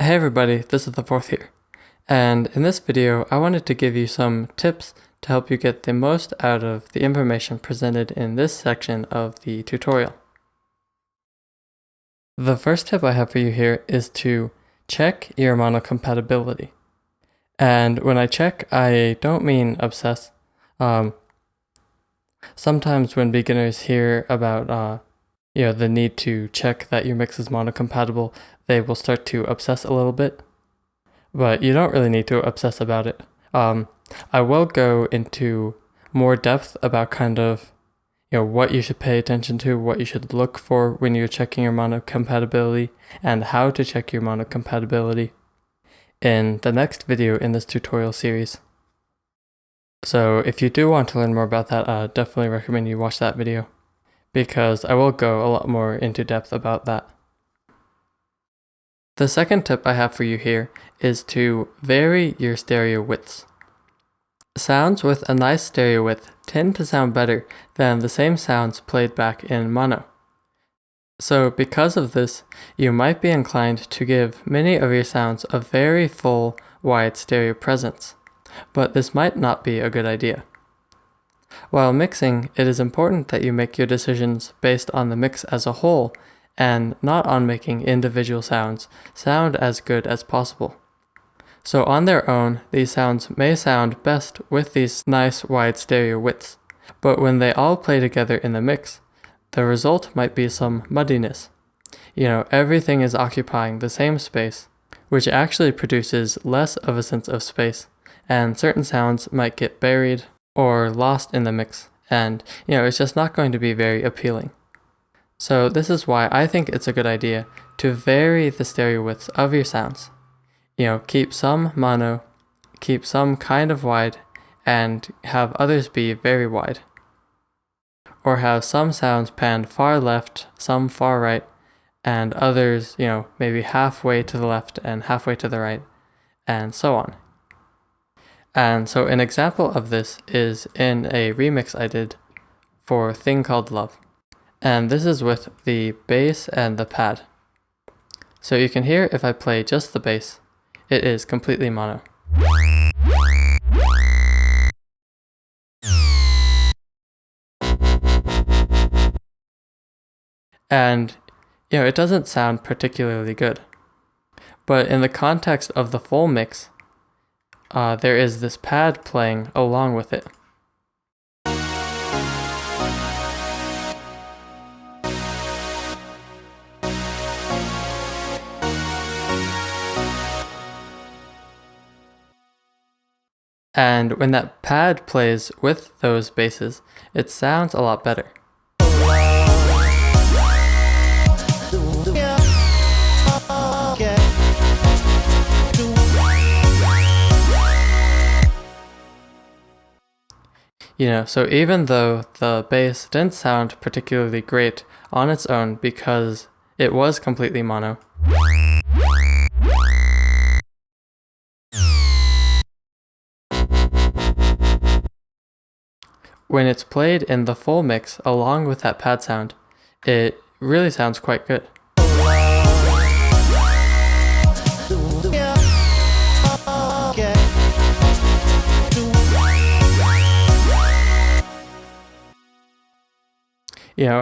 Hey everybody, this is the fourth here, and in this video I wanted to give you some tips to help you get the most out of the information presented in this section of the tutorial. The first tip I have for you here is to check your monocompatibility. And when I check, I don't mean obsess. Sometimes when beginners hear about the need to check that your mix is monocompatible, they will start to obsess a little bit. But you don't really need to obsess about it. I will go into more depth about kind of what you should pay attention to, what you should look for when you're checking your monocompatibility, and how to check your monocompatibility in the next video in this tutorial series. So if you do want to learn more about that, I definitely recommend you watch that video, because I will go a lot more into depth about that. The second tip I have for you here is to vary your stereo widths. Sounds with a nice stereo width tend to sound better than the same sounds played back in mono. So because of this, you might be inclined to give many of your sounds a very full, wide stereo presence, but this might not be a good idea. While mixing, it is important that you make your decisions based on the mix as a whole and not on making individual sounds sound as good as possible. So on their own, these sounds may sound best with these nice wide stereo widths, but when they all play together in the mix, the result might be some muddiness. Everything is occupying the same space, which actually produces less of a sense of space, and certain sounds might get buried or lost in the mix, and it's just not going to be very appealing. So this is why I think it's a good idea to vary the stereo widths of your sounds. Keep some mono, keep some kind of wide, and have others be very wide. Or have some sounds panned far left, some far right, and others, maybe halfway to the left and halfway to the right, and so on. And so an example of this is in a remix I did for Thing Called Love. And this is with the bass and the pad. So you can hear if I play just the bass, it is completely mono. And it doesn't sound particularly good. But in the context of the full mix, there is this pad playing along with it. And when that pad plays with those basses, it sounds a lot better. So even though the bass didn't sound particularly great on its own because it was completely mono, when it's played in the full mix along with that pad sound, it really sounds quite good.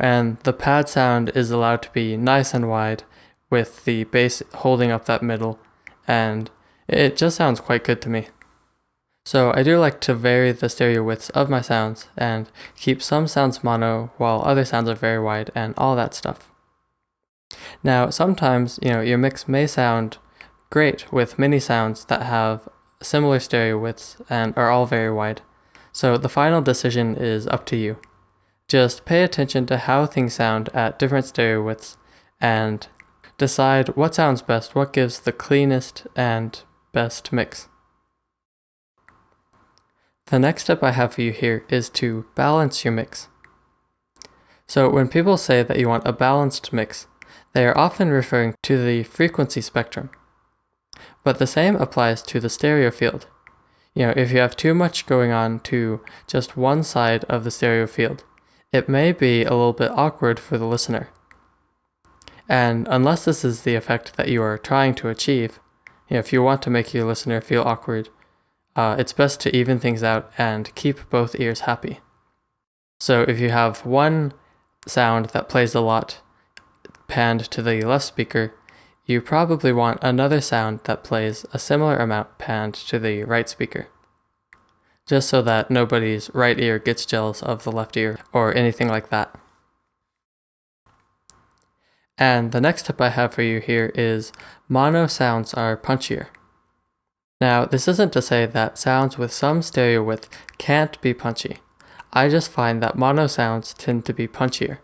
And the pad sound is allowed to be nice and wide with the bass holding up that middle, and it just sounds quite good to me. So I do like to vary the stereo widths of my sounds and keep some sounds mono while other sounds are very wide and all that stuff. Now sometimes, your mix may sound great with many sounds that have similar stereo widths and are all very wide. So the final decision is up to you. Just pay attention to how things sound at different stereo widths and decide what sounds best, what gives the cleanest and best mix. The next step I have for you here is to balance your mix. So when people say that you want a balanced mix, they are often referring to the frequency spectrum. But the same applies to the stereo field. If you have too much going on to just one side of the stereo field, it may be a little bit awkward for the listener. And unless this is the effect that you are trying to achieve, if you want to make your listener feel awkward, it's best to even things out and keep both ears happy. So if you have one sound that plays a lot panned to the left speaker, you probably want another sound that plays a similar amount panned to the right speaker, just so that nobody's right ear gets jealous of the left ear or anything like that. And the next tip I have for you here is mono sounds are punchier. Now, this isn't to say that sounds with some stereo width can't be punchy. I just find that mono sounds tend to be punchier.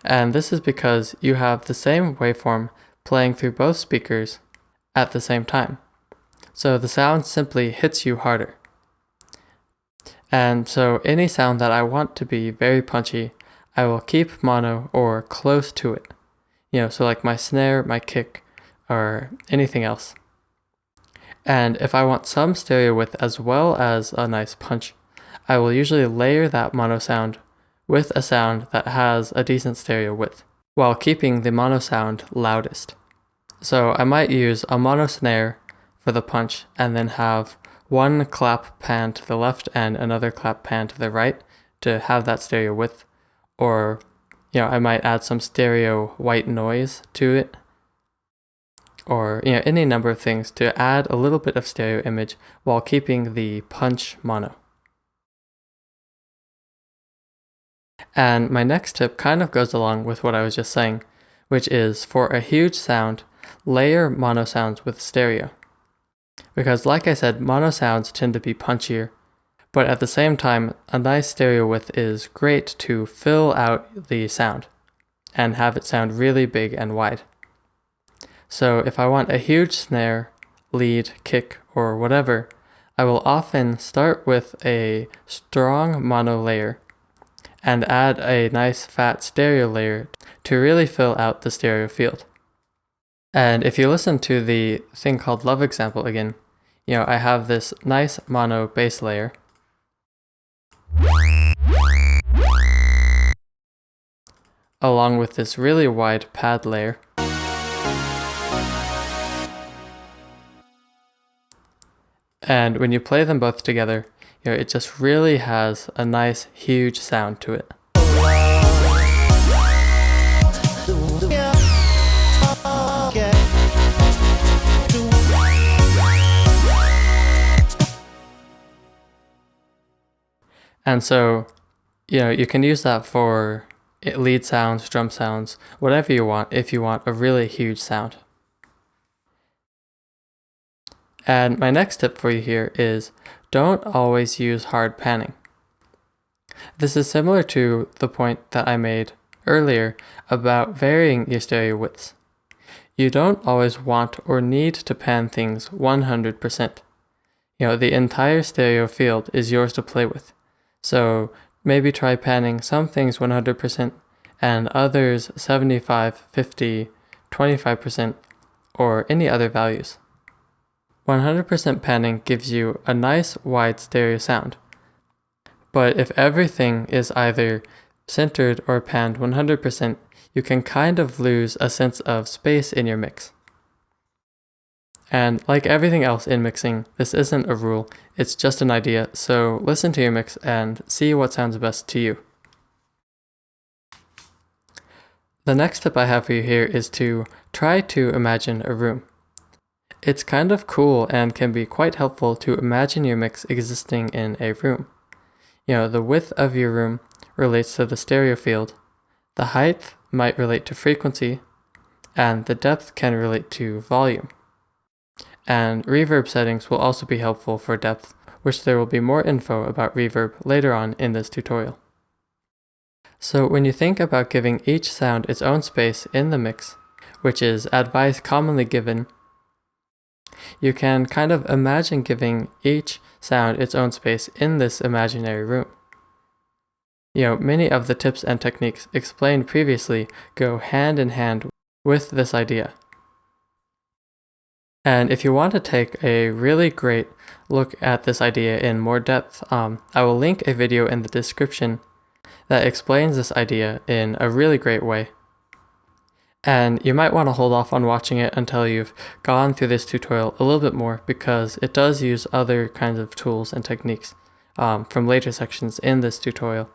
And this is because you have the same waveform playing through both speakers at the same time. So the sound simply hits you harder. And so any sound that I want to be very punchy, I will keep mono or close to it. So like my snare, my kick, or anything else. And if I want some stereo width as well as a nice punch, I will usually layer that mono sound with a sound that has a decent stereo width, while keeping the mono sound loudest. So I might use a mono snare for the punch and then have one clap pan to the left and another clap pan to the right to have that stereo width. Or, I might add some stereo white noise to it. Or, any number of things to add a little bit of stereo image while keeping the punch mono. And my next tip kind of goes along with what I was just saying, which is for a huge sound, layer mono sounds with stereo. Because like I said, mono sounds tend to be punchier, but at the same time, a nice stereo width is great to fill out the sound and have it sound really big and wide. So if I want a huge snare, lead, kick, or whatever, I will often start with a strong mono layer and add a nice fat stereo layer to really fill out the stereo field. And if you listen to the thing called Love example again, I have this nice mono bass layer, along with this really wide pad layer, and when you play them both together, it just really has a nice huge sound to it. And so, you can use that for lead sounds, drum sounds, whatever you want, if you want a really huge sound. And my next tip for you here is don't always use hard panning. This is similar to the point that I made earlier about varying your stereo widths. You don't always want or need to pan things 100%. The entire stereo field is yours to play with. So maybe try panning some things 100% and others 75, 50, 25%, or any other values. 100% panning gives you a nice wide stereo sound. But if everything is either centered or panned 100%, you can kind of lose a sense of space in your mix. And like everything else in mixing, this isn't a rule, it's just an idea, so listen to your mix and see what sounds best to you. The next tip I have for you here is to try to imagine a room. It's kind of cool and can be quite helpful to imagine your mix existing in a room. The width of your room relates to the stereo field, the height might relate to frequency, and the depth can relate to volume. And reverb settings will also be helpful for depth, which there will be more info about reverb later on in this tutorial. So when you think about giving each sound its own space in the mix, which is advice commonly given, you can kind of imagine giving each sound its own space in this imaginary room. Many of the tips and techniques explained previously go hand in hand with this idea. And if you want to take a really great look at this idea in more depth, I will link a video in the description that explains this idea in a really great way. And you might want to hold off on watching it until you've gone through this tutorial a little bit more, because it does use other kinds of tools and techniques from later sections in this tutorial.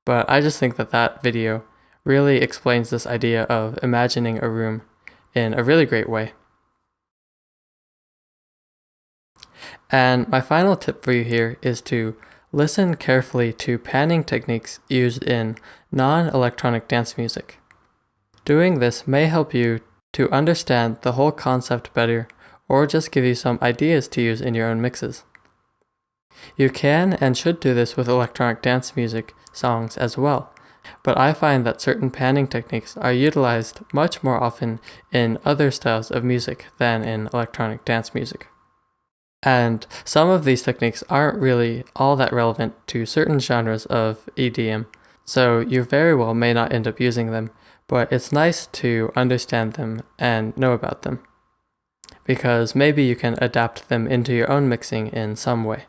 But I just think that that video really explains this idea of imagining a room in a really great way. And my final tip for you here is to listen carefully to panning techniques used in non-electronic dance music. Doing this may help you to understand the whole concept better, or just give you some ideas to use in your own mixes. You can and should do this with electronic dance music songs as well, but I find that certain panning techniques are utilized much more often in other styles of music than in electronic dance music. And some of these techniques aren't really all that relevant to certain genres of EDM, so you very well may not end up using them, but it's nice to understand them and know about them, because maybe you can adapt them into your own mixing in some way.